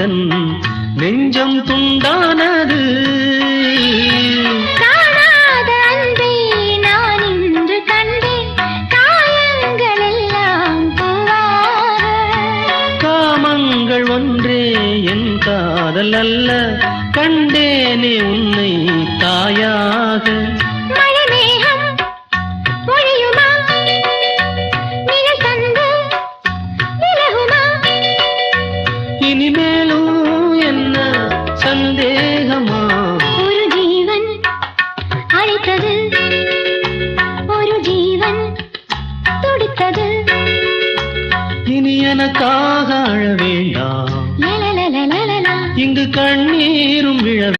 எந்தன் நெஞ்சம் துண்டானது. காணாத அன்பை நான் இன்று கண்டேன், காயங்கள் எல்லாம் பூவாக. காமங்கள் ஒன்றே என் காதல் அல்ல, கண்டேனே உன்னை தாயாக.